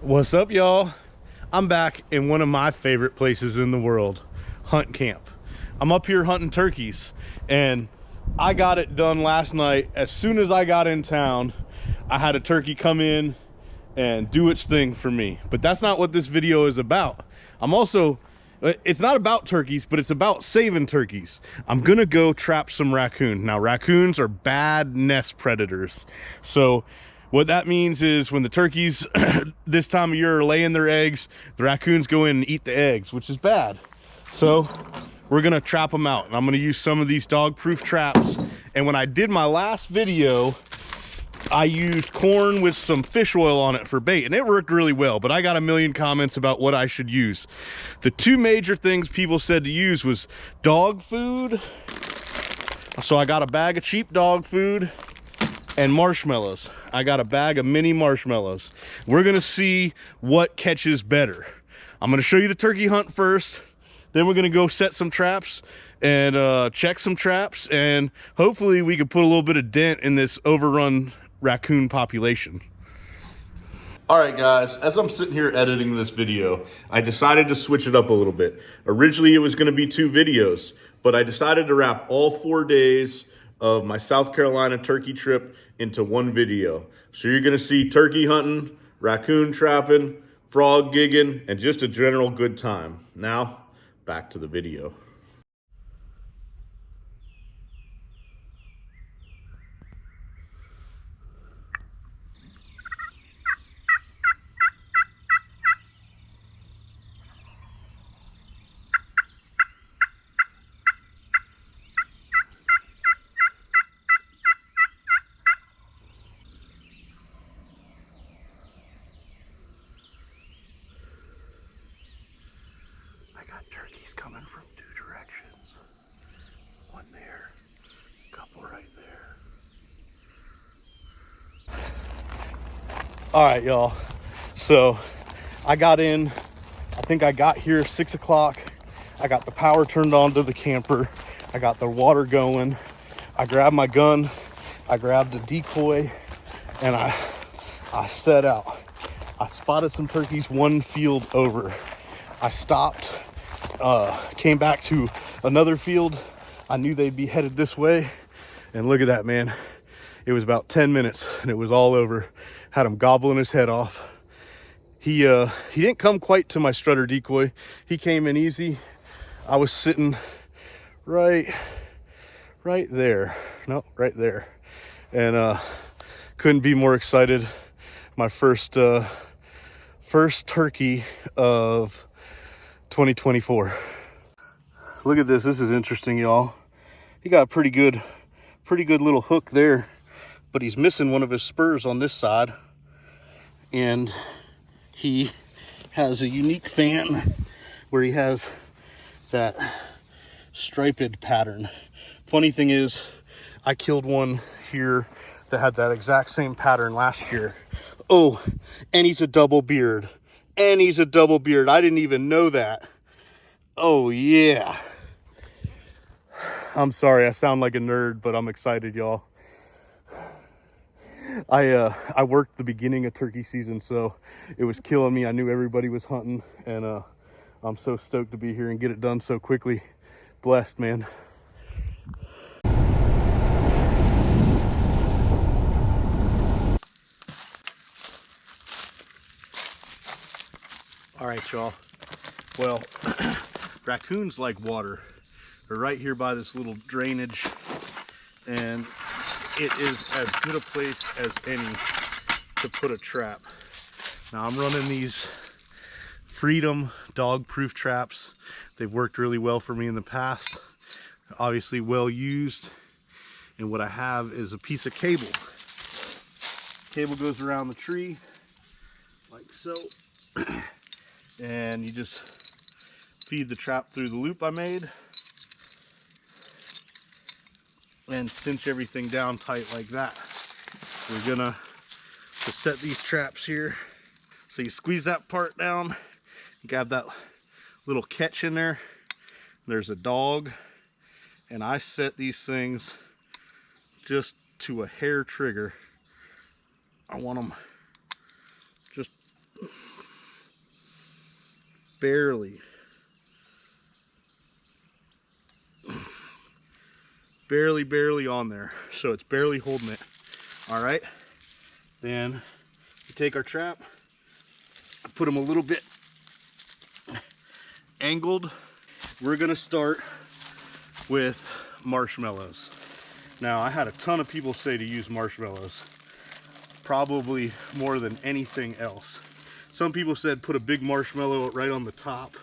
What's up, y'all? I'm back in one of my favorite places in the world, hunt camp. I'm up here hunting turkeys, and I got it done last night. As soon as I got in town, I had a turkey come in and do its thing for me. But that's not what this video is about. It's not about turkeys, but it's about saving turkeys. I'm gonna go trap some raccoon. Now, raccoons are bad nest predators. So what that means is when the turkeys this time of year are laying their eggs, the raccoons go in and eat the eggs, which is bad. So we're gonna trap them out, and I'm gonna use some of these dog-proof traps. And when I did my last video, I used corn with some fish oil on it for bait, and it worked really well, but I got a million comments about what I should use. The two major things people said to use was dog food. So I got a bag of cheap dog food and marshmallows. I got a bag of mini marshmallows. We're gonna see what catches better. I'm gonna show you the turkey hunt first, then we're gonna go set some traps and check some traps, and hopefully we can put a little bit of dent in this overrun raccoon population. All right, guys, as I'm sitting here editing this video, I decided to switch it up a little bit. Originally, it was gonna be 2 videos, but I decided to wrap all 4 days of my South Carolina turkey trip into one video. So you're gonna see turkey hunting, raccoon trapping, frog gigging, and just a general good time. Now, back to the video. Turkeys coming from 2 directions. One there, a couple right there. All right, y'all. So I got in, I think I got here 6 o'clock. I got the power turned on to the camper. I got the water going. I grabbed my gun. I grabbed a decoy, and I set out. I spotted some turkeys 1 field over. I stopped, came back to another field. I knew they'd be headed this way, and look at that, man. It was about 10 minutes and it was all over. Had him gobbling his head off. He didn't come quite to my strutter decoy. He came in easy. I was sitting right there. No, right there. And couldn't be more excited. My first turkey of 2024. Look at this. This is interesting, y'all. He got a pretty good little hook there, but he's missing one of his spurs on this side, and he has a unique fan where he has that striped pattern. Funny thing is, I killed one here that had that exact same pattern last year. Oh, and he's a double beard. I didn't even know that. Oh, yeah. I'm sorry, I sound like a nerd, but I'm excited, y'all. I worked the beginning of turkey season, so it was killing me. I knew everybody was hunting, and I'm so stoked to be here and get it done so quickly. Blessed, man. All right, y'all. Well, raccoons like water. They're right here by this little drainage, and it is as good a place as any to put a trap. Now I'm running these Freedom dog-proof traps. They've worked really well for me in the past. They're obviously well used, and what I have is a piece of cable. Cable goes around the tree like so. And you just feed the trap through the loop I made and cinch everything down tight like that. We're gonna set these traps here. So you squeeze that part down, you grab that little catch in there. There's a dog, and I set these things just to a hair trigger. I want them just barely on there. So it's barely holding it. All right. Then we take our trap, put them a little bit angled. We're gonna start with marshmallows. Now, I had a ton of people say to use marshmallows, probably more than anything else. Some people said put a big marshmallow right on the top.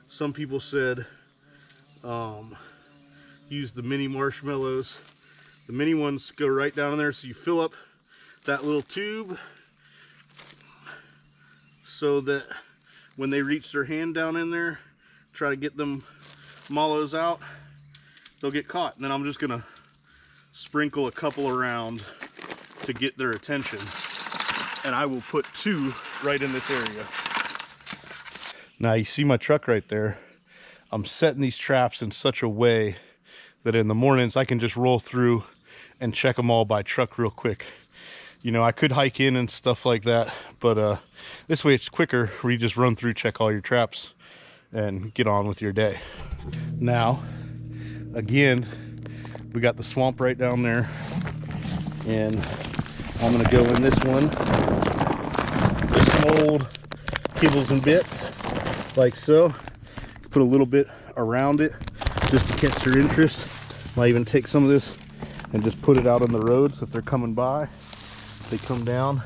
Some people said use the mini marshmallows. The mini ones go right down in there, so you fill up that little tube so that when they reach their hand down in there, try to get them mallows out, they'll get caught. And then I'm just gonna sprinkle a couple around to get their attention. And I will put 2 right in this area. Now you see my truck right there. I'm setting these traps in such a way that in the mornings I can just roll through and check them all by truck real quick. You know, I could hike in and stuff like that, but this way it's quicker where you just run through, check all your traps, and get on with your day. Now, again, we got the swamp right down there, and I'm gonna go in this one with some old kibbles and bits, like so. Put a little bit around it just to catch their interest. Might even take some of this and just put it out on the road, so if they're coming by, they come down,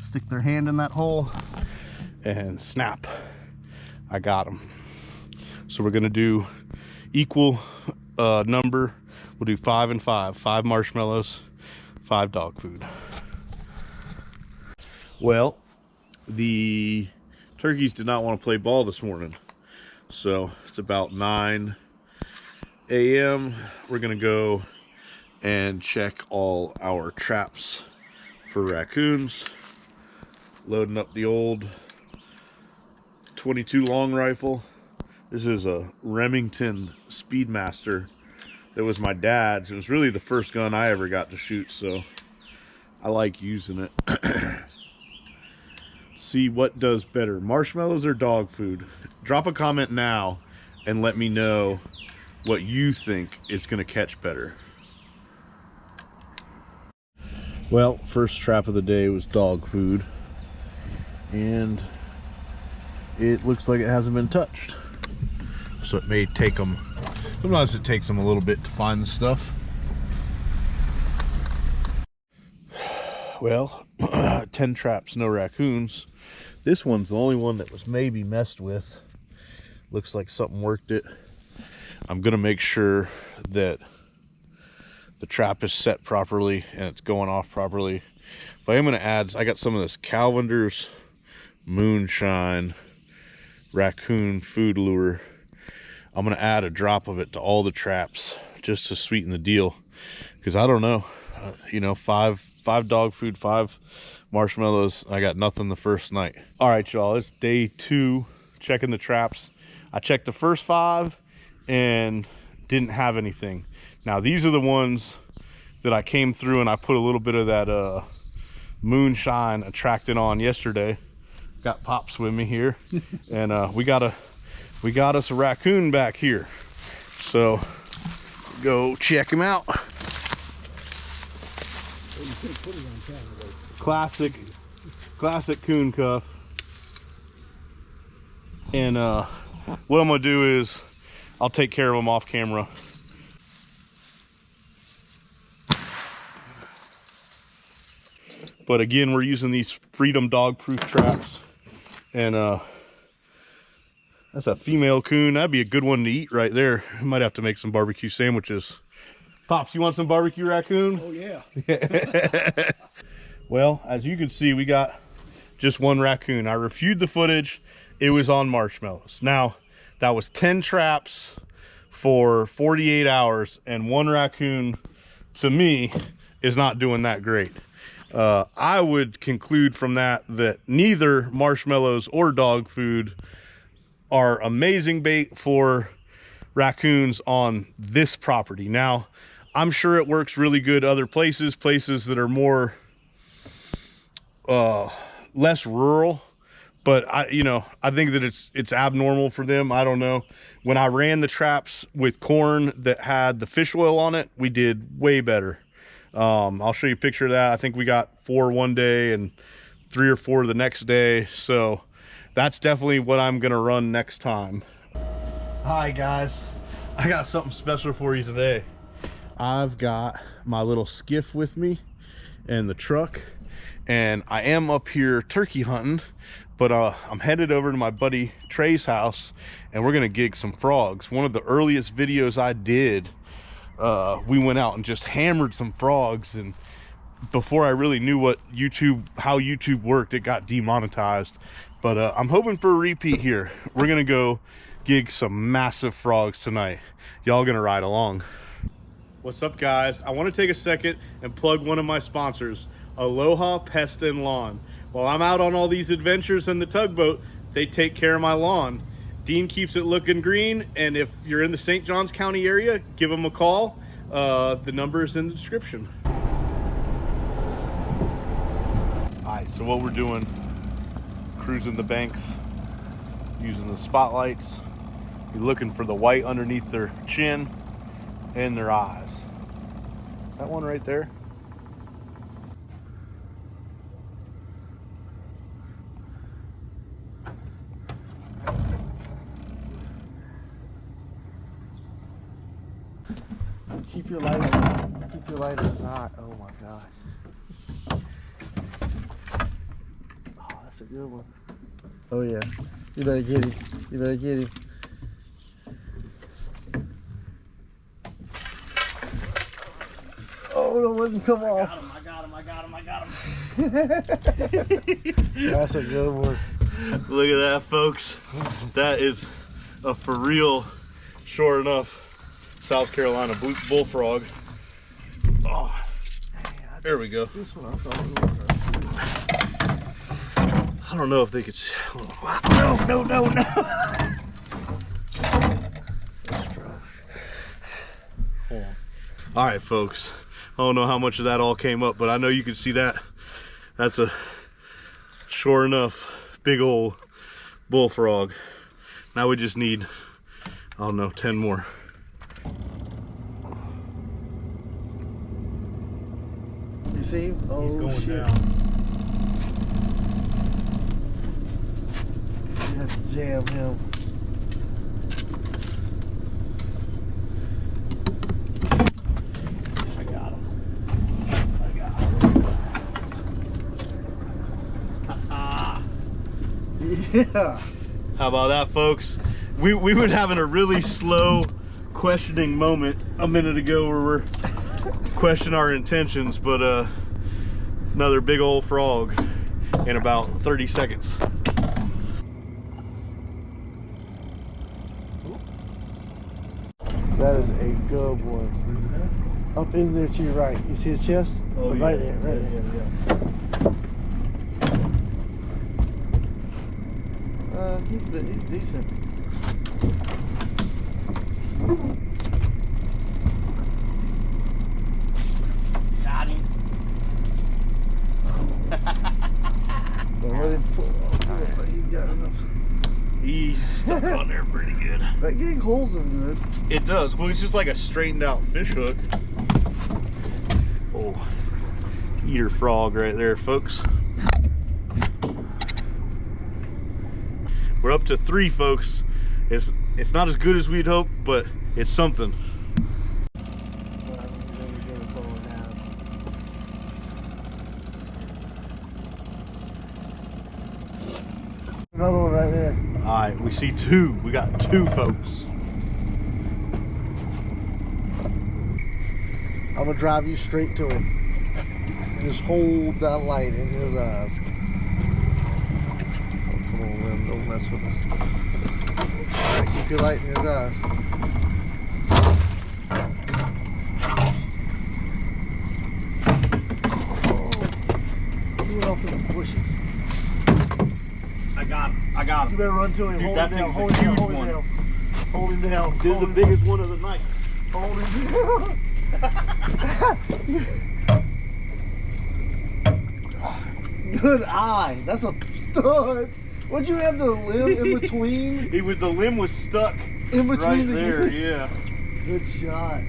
stick their hand in that hole, and snap, I got them. So we're gonna do equal number. We'll do 5 and 5. 5 marshmallows, 5 dog food. Well, the turkeys did not want to play ball this morning, so it's about 9 a.m. We're gonna go and check all our traps for raccoons. Loading up the old 22 long rifle. This is a Remington Speedmaster that was my dad's. It was really the first gun I ever got to shoot, so I like using it. See what does better, marshmallows or dog food? Drop a comment now and let me know what you think is gonna catch better. Well, first trap of the day was dog food, and it looks like it hasn't been touched. So it may take them, sometimes it takes them a little bit to find the stuff. Well, 10 traps, no raccoons. This one's the only one that was maybe messed with. Looks like something worked it. I'm gonna make sure that the trap is set properly and it's going off properly. But I'm gonna add, I got some of this Calvinder's Moonshine raccoon food lure. I'm gonna add a drop of it to all the traps just to sweeten the deal, because I don't know, you know, five dog food, 5 marshmallows. I got nothing the first night. All right, y'all, it's day 2 checking the traps. I checked the first 5 and didn't have anything. Now these are the ones that I came through and I put a little bit of that Moonshine attractant on yesterday. Got Pops with me here, and we got us a raccoon back here, so go check him out. Classic coon cuff. And what I'm gonna do is I'll take care of him off camera. But again, we're using these Freedom dog proof traps, and that's a female coon. That'd be a good one to eat right there. I might have to make some barbecue sandwiches. Pops, you want some barbecue raccoon? Oh yeah. Well, as you can see, we got just 1 raccoon. I reviewed the footage. It was on marshmallows. Now, that was 10 traps for 48 hours, and 1 raccoon, to me, is not doing that great. I would conclude from that neither marshmallows or dog food are amazing bait for raccoons on this property. Now, I'm sure it works really good other places that are more less rural, but I think that it's abnormal for them. I don't know. When I ran the traps with corn that had the fish oil on it, we did way better. I'll show you a picture of that. I think we got 4 one day and 3 or 4 the next day. So that's definitely what I'm gonna run next time. Hi guys, I got something special for you today. I've got my little skiff with me and the truck, and I am up here turkey hunting, but I'm headed over to my buddy Trey's house and we're gonna gig some frogs. One of the earliest videos I did, we went out and just hammered some frogs, and before I really knew how YouTube worked, it got demonetized. But I'm hoping for a repeat here. We're gonna go gig some massive frogs tonight. Y'all gonna ride along. What's up guys? I want to take a second and plug one of my sponsors, Aloha Pest and Lawn. While I'm out on all these adventures in the tugboat, they take care of my lawn. Dean keeps it looking green, and if you're in the St. Johns County area, give him a call. The number is in the description. All right, so what we're doing, cruising the banks, using the spotlights. You're looking for the white underneath their chin and their eyes. Is that one right there? Keep your lighter hot. Oh my gosh. Oh, that's a good one. Oh yeah. You better get him. You better get him. Oh, don't let him come off. I got him. That's a good one. Look at that, folks. That is a for real, sure enough, South Carolina bullfrog. Oh, there we go. This one I thought it was. I don't know if they could see. No. Hold on. All right, folks. I don't know how much of that all came up, but I know you can see that. That's a sure enough big old bullfrog. Now we just need, I don't know, 10 more. You see him? Oh, he's going shit. down. You have to jam him. I got him. Yeah. How about that, folks? We were having a really slow questioning moment a minute ago where we're questioning our intentions, but another big old frog in about 30 seconds. That is a good one. Up in there to your right. You see his chest? Oh, right yeah. there, right there. He's decent. Got him. Don't let him pull off. He's got enough. He's stuck on there pretty good. That gig holds him good. It does. Well, it's just like a straightened out fish hook. Oh, eater frog right there, folks. We're up to 3, folks. It's not as good as we'd hoped, but it's something. Another one right there. All right, we see 2. We got 2, folks. I'm gonna drive you straight to him. And just hold that light in his eyes. Oh, come on, man, don't mess with us. All right, keep your light in his eyes. Oh, he went off in the bushes. I got him. You better run to him. Dude, hold that him down. thing's Hold a him down. huge Hold him one. down. Hold him down. This is the biggest one of the night. Hold him down. Good eye. That's a stud. Would you have the limb in between? The limb was stuck In between right the there, yeah. Good shot.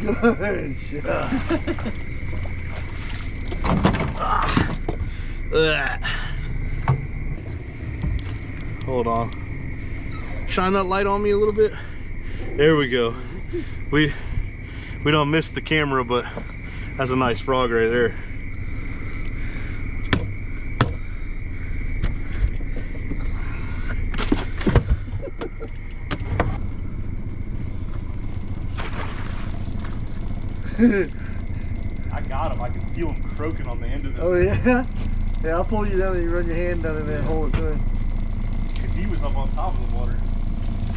Good shot. Hold on. Shine that light on me a little bit. There we go. We don't miss the camera, but that's a nice frog right there. I got him. I can feel him croaking on the end of this. Oh yeah? Yeah, I'll pull you down and you run your hand down in there and hold it to him. Because he was up on top of the water.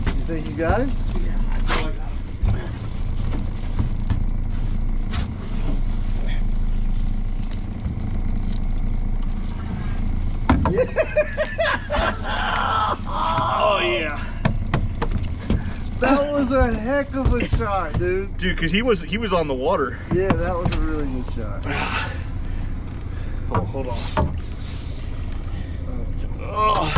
You think you got him? Yeah, I know I got him. Oh yeah. That was a heck of a shot, dude. Dude, because he was on the water. Yeah, that was a really good shot. Oh, hold on. Oh.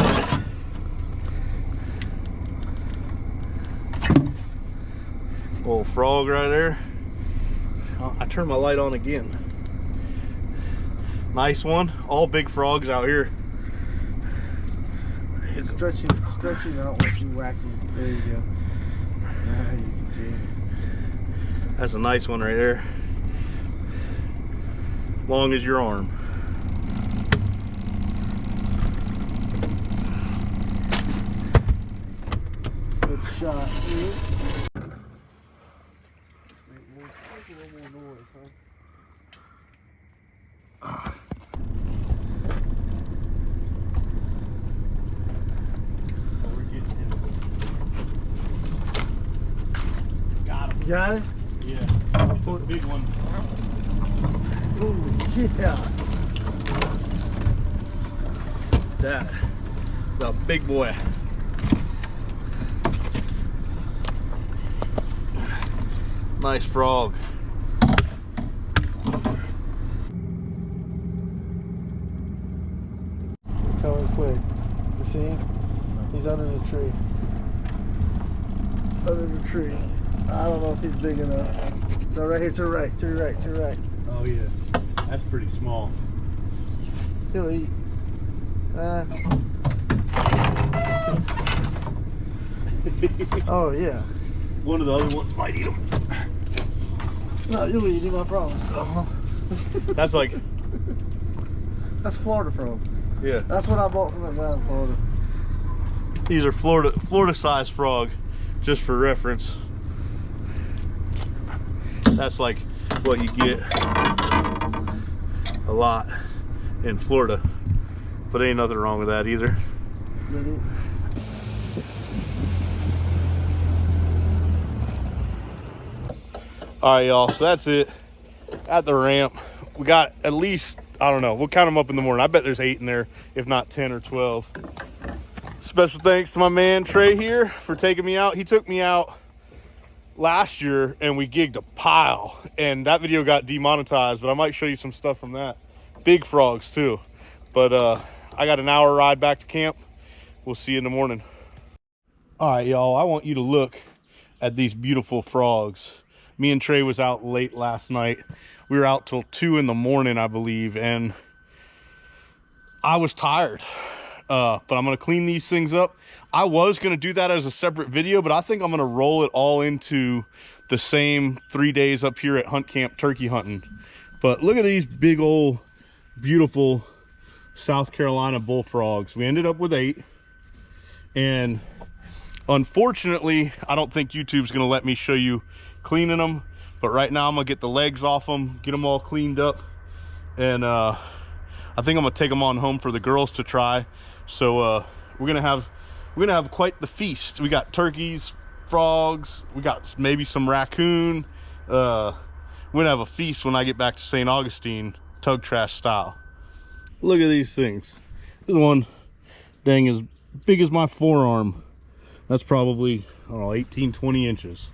Little frog right there. Oh, I turned my light on again. Nice one. All big frogs out here. It's stretching out like you whacking. There you go. Now you can see it. That's a nice one right there. Long as your arm. Good shot, dude. Make a little more noise, huh? You got it? Yeah. It's a big one. Ooh, yeah. That. The big boy. Nice frog. Coming quick. You see him? He's under the tree. Under the tree. I don't know if he's big enough. So right here to the right, to the right, to the right. Oh yeah. That's pretty small. He'll eat. Oh yeah. One of the other ones might eat him. No, you'll eat him, I promise. That's like, That's Florida frog. yeah. That's what I bought from Atlanta, Florida. These are Florida sized frog, just for reference. That's like what you get a lot in Florida, but ain't nothing wrong with that either. It's good eating. All right, y'all, so that's it at the ramp. We got at least, I don't know, we'll count them up in the morning. I bet there's 8 in there, if not 10 or 12. Special thanks to my man Trey here for taking me out. He took me out last year and we gigged a pile, and that video got demonetized, but I might show you some stuff from that. Big frogs too. But I got an hour ride back to camp. We'll see you in the morning. All right, y'all, I want you to look at these beautiful frogs. Me and Trey was out late last night. We were out till 2 in the morning, I believe, and I was tired. But I'm gonna clean these things up. I was gonna do that as a separate video, but I think I'm gonna roll it all into the same 3 days up here at hunt camp turkey hunting. But look at these big old beautiful South Carolina bullfrogs. We ended up with 8, and unfortunately I don't think YouTube's gonna let me show you cleaning them, but right now I'm gonna get the legs off them, get them all cleaned up, and I think I'm gonna take them on home for the girls to try. So we're gonna have quite the feast. We got turkeys, frogs, we got maybe some raccoon. We're gonna have a feast when I get back to St. Augustine, Tug Trash style. Look at these things. This one dang as big as my forearm. That's probably, I don't know, 18-20 inches.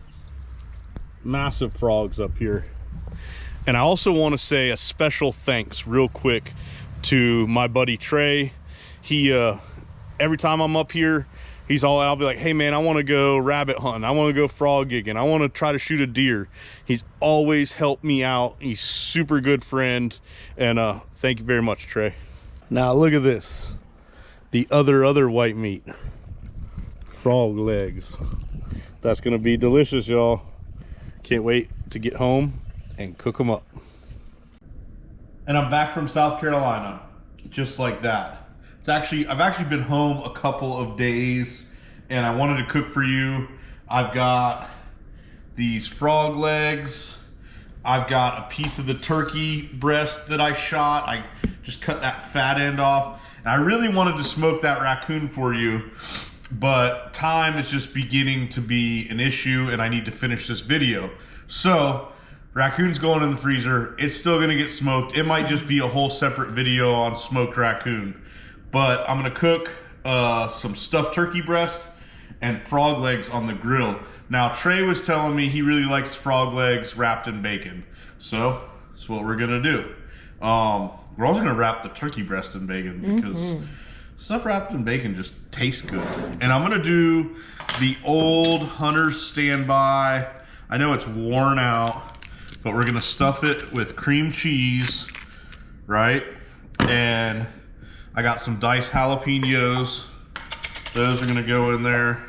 Massive frogs up here. And I also want to say a special thanks real quick to my buddy Trey. He every time I'm up here, I'll be like, hey man, I want to go rabbit hunting. I want to go frog gigging. I want to try to shoot a deer. He's always helped me out. He's super good friend. And thank you very much, Trey. Now look at this. The other white meat. Frog legs. That's going to be delicious, y'all. Can't wait to get home and cook them up. And I'm back from South Carolina, just like that. I've actually been home a couple of days and I wanted to cook for you. I've got these frog legs. I've got a piece of the turkey breast that I shot. I just cut that fat end off. And I really wanted to smoke that raccoon for you, but time is just beginning to be an issue and I need to finish this video. So raccoon's going in the freezer. It's still gonna get smoked. It might just be a whole separate video on smoked raccoon. But I'm gonna cook some stuffed turkey breast and frog legs on the grill. Now Trey was telling me he really likes frog legs wrapped in bacon. So that's what we're gonna do. We're also gonna wrap the turkey breast in bacon because stuff wrapped in bacon just tastes good. And I'm gonna do the old Hunter's Standby. I know it's worn out, but we're gonna stuff it with cream cheese, right? And I got some diced jalapenos. Those are gonna go in there.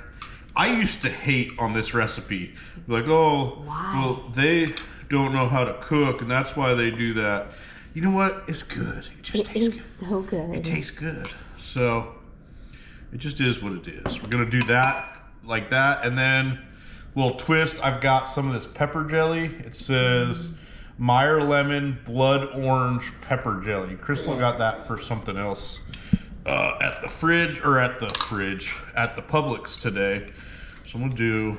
I used to hate on this recipe. Like, oh, well, they don't know how to cook and that's why they do that. You know what? It's good. It just tastes good. It is so good. It tastes good. So it just is what it is. We're gonna do that like that, and then little twist. I've got some of this pepper jelly. It says Meyer Lemon Blood Orange Pepper Jelly. Crystal got that for something else at the Publix today. So I'm gonna do.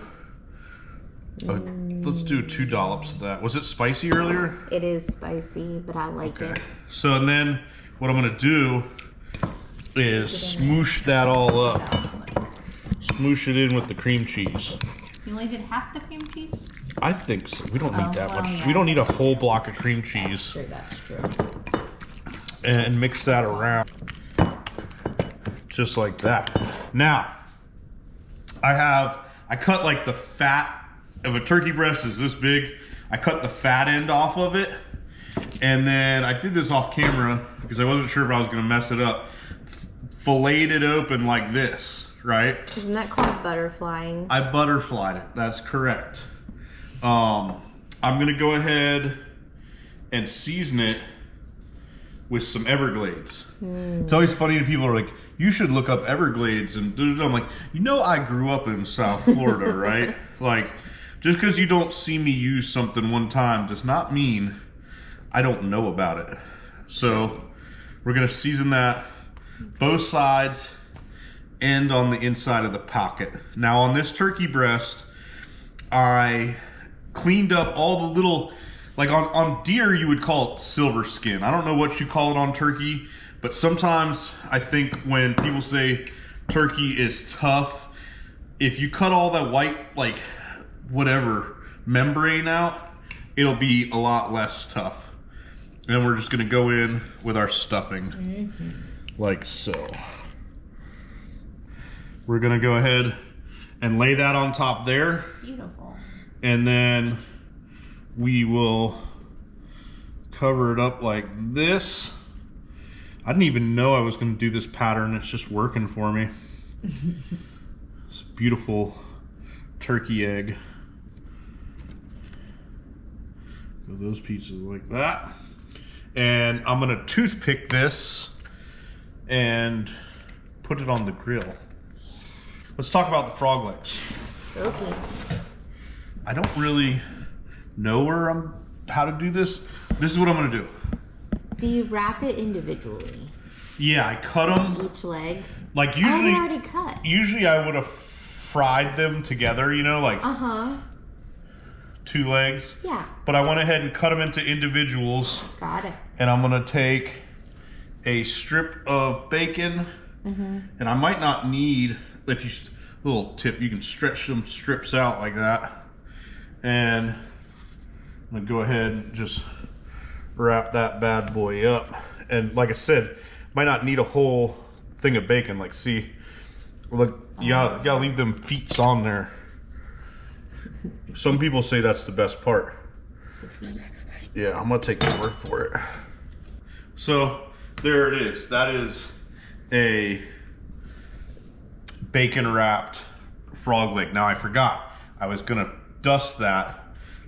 Let's do 2 dollops of that. Was it spicy earlier? It is spicy, but I like it. So and then what I'm gonna do is smoosh that all up. Smoosh it in with the cream cheese. You only did half the cream cheese? I think so. We don't need that much. Yeah. We don't need a whole block of cream cheese. That's true. And mix that around. Just like that. Now, I cut like the fat of a turkey breast is this big. I cut the fat end off of it. And then I did this off camera because I wasn't sure if I was gonna mess it up. Filleted it open like this, right? Isn't that called butterflying? I butterflied it, that's correct. I'm gonna go ahead and season it with some Everglades. It's always funny to people who are like, you should look up Everglades and I'm like, you know I grew up in South Florida, right? Like, just because you don't see me use something one time does not mean I don't know about it. So we're gonna season that both sides and on the inside of the pocket. Now on this turkey breast, I cleaned up all the little, like on deer you would call it silver skin. I don't know what you call it on turkey, but sometimes I think when people say turkey is tough, if you cut all that white, like whatever, membrane out, it'll be a lot less tough. And we're just gonna go in with our stuffing, like so. We're gonna go ahead and lay that on top there. Beautiful. And then we will cover it up like this. I didn't even know I was gonna do this pattern. It's just working for me. It's a beautiful turkey egg. So those pieces like that. And I'm gonna toothpick this and put it on the grill. Let's talk about the frog legs. Okay. I don't really know how to do this. This is what I'm gonna do. Do you wrap it individually? Yeah, I cut them. Each leg? Like usually, I already cut. Usually I would have fried them together, you know, like 2 legs. Yeah. But I went ahead and cut them into individuals. Got it. And I'm gonna take a strip of bacon, and I might not need, if you, little tip, you can stretch some strips out like that. And I'm gonna go ahead and just wrap that bad boy up. And like I said, might not need a whole thing of bacon. Like, see, look, you gotta leave them feet on there. Some people say that's the best part. Yeah, I'm gonna take your word for it. So there it is. That is a bacon wrapped frog leg. Now I forgot, I was gonna dust that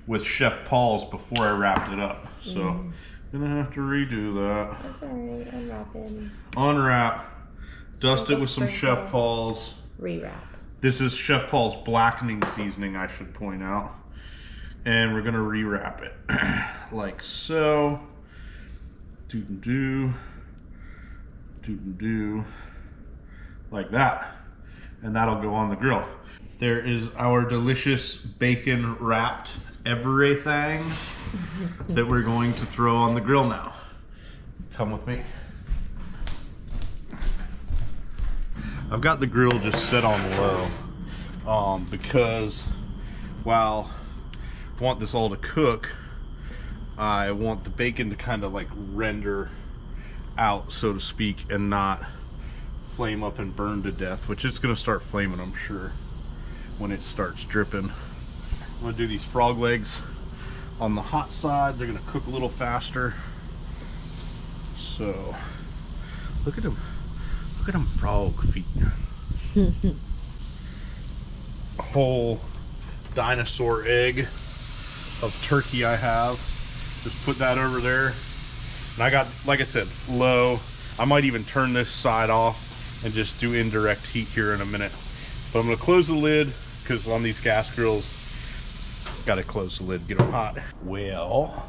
with Chef Paul's before I wrapped it up. So gonna have to redo that. That's alright, unwrap it. Unwrap, dust it with some Chef Paul's. Rewrap. This is Chef Paul's blackening seasoning, I should point out. And we're gonna rewrap it like so. Do like that, and that'll go on the grill. There is our delicious bacon wrapped everything that we're going to throw on the grill now. Come with me. I've got the grill just set on low because while I want this all to cook, I want the bacon to kind of like render out, so to speak, and not flame up and burn to death, which it's gonna start flaming, I'm sure, when it starts dripping. I'm gonna do these frog legs on the hot side. They're gonna cook a little faster. So look at them frog feet. A whole dinosaur egg of turkey I have. Just put that over there. And I got, like I said, low. I might even turn this side off and just do indirect heat here in a minute. But I'm gonna close the lid, because on these gas grills, gotta close the lid, get them hot. Well,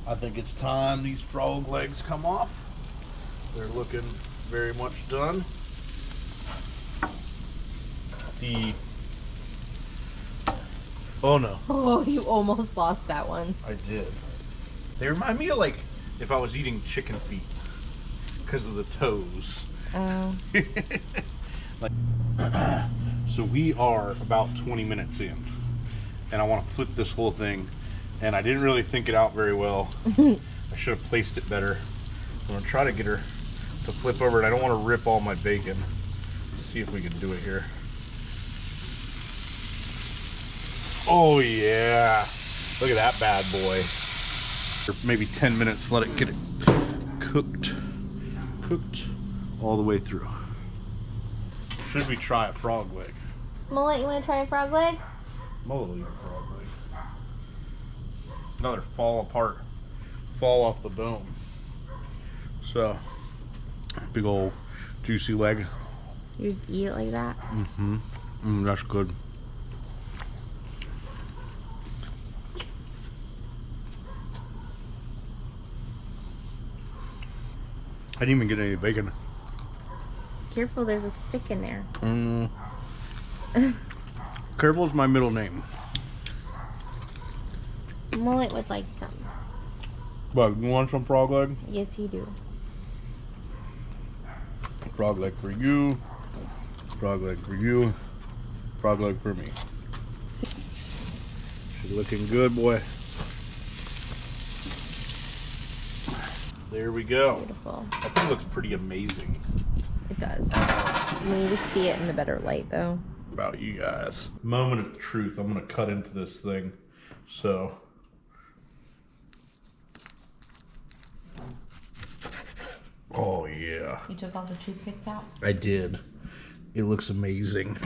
I think it's time these frog legs come off. They're looking very much done. Oh no. Oh, you almost lost that one. I did. They remind me of like if I was eating chicken feet because of the toes. Oh. So we are about 20 minutes in, and I want to flip this whole thing, and I didn't really think it out very well. I should have placed it better. I'm gonna try to get her to flip over, and I don't want to rip all my bacon. Let's see if we can do it here. Oh yeah, look at that bad boy. For maybe 10 minutes, let it get it cooked all the way through. Should we try a frog leg? Mullet, you want to try a frog leg? Mullet will eat a frog leg. Another fall apart, fall off the bone. So, big old juicy leg. You just eat it like that? Mm-hmm. That's good. I didn't even get any bacon. Careful, there's a stick in there. Careful is my middle name. Mullet would like some. But you want some frog leg? Yes, you do. Frog leg for you. Frog leg for you. Frog leg for me. She's looking good, boy. There we go. Beautiful. That thing looks pretty amazing. It does. We need to see it in the better light, though. About you guys. Moment of truth. I'm gonna cut into this thing. So. Oh yeah. You took all the toothpicks out? I did. It looks amazing.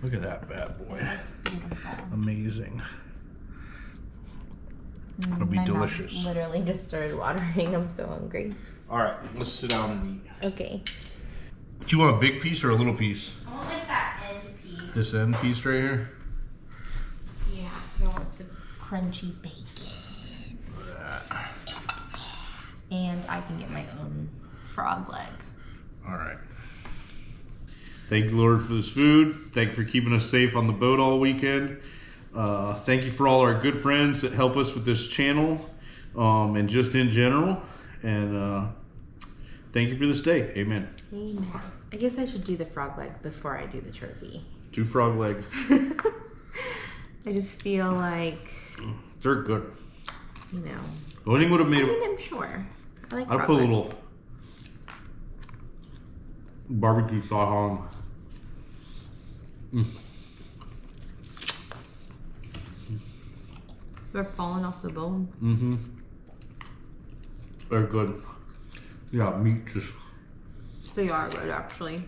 Look at that bad boy. It looks beautiful. Amazing. It'll be delicious. Mouth literally just started watering. I'm so hungry. All right, let's sit down and eat. Okay. Do you want a big piece or a little piece? I want like that end piece. This end piece right here? Yeah, because I want the crunchy bacon. And I can get my own frog leg. All right. Thank you, Lord, for this food. Thank you for keeping us safe on the boat all weekend. Thank you for all our good friends that help us with this channel and just in general. And thank you for this day. Amen. Amen. I guess I should do the frog leg before I do the turkey. Do frog leg. I just feel like, They're good. you know. Loading would have made I it. mean, I'm sure. I like I'd frog put a legs. little. barbecue sauce on. They're falling off the bone. Mm-hmm. They're good. Yeah, meat just... They are good, actually.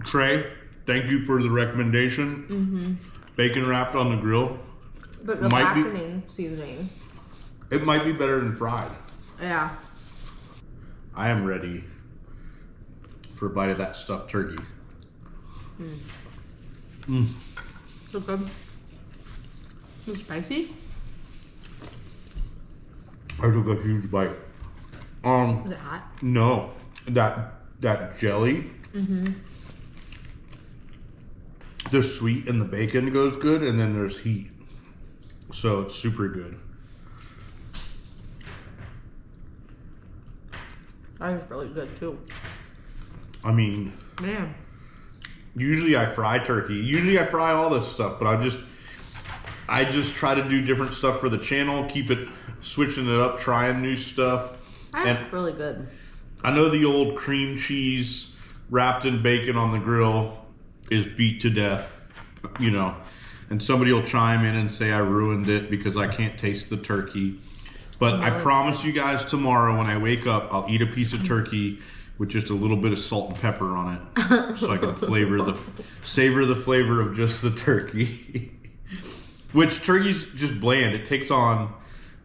Trey, thank you for the recommendation. Mm-hmm. Bacon wrapped on the grill. But the blackening seasoning. It might be better than fried. Yeah. I am ready for a bite of that stuffed turkey. So good. Is it spicy? I took a huge bite. Is it hot? No, that jelly. The sweet and the bacon goes good, and then there's heat, so it's super good. That is really good too. I mean, Man. usually I fry turkey. Usually I fry all this stuff, but I just try to do different stuff for the channel, keep it, switching it up, trying new stuff. That's really good. I know the old cream cheese wrapped in bacon on the grill is beat to death, you know, and somebody will chime in and say I ruined it because I can't taste the turkey. But I promise you guys, tomorrow when I wake up, I'll eat a piece of turkey with just a little bit of salt and pepper on it, so I can savor the flavor of just the turkey. Which turkey's just bland. It takes on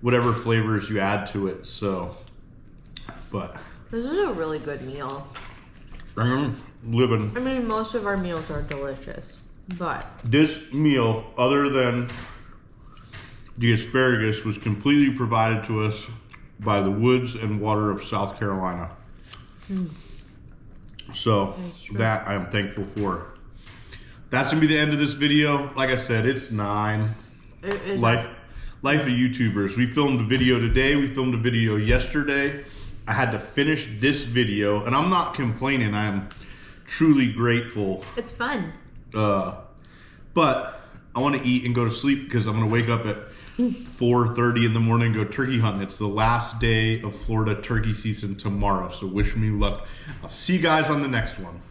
whatever flavors you add to it. So, but This is a really good meal. living. I mean, most of our meals are delicious, but This meal, other than the asparagus, was completely provided to us by the woods and water of South Carolina. So that I am thankful for. That's gonna be the end of this video. Like I said, it's 9. it is Life of YouTubers. We filmed a video today. We filmed a video yesterday. I had to finish this video, and I'm not complaining. I'm truly grateful. it's fun. But I want to eat and go to sleep because I'm going to wake up at 4:30 in the morning and go turkey hunting. It's the last day of Florida turkey season tomorrow, so wish me luck. I'll see you guys on the next one.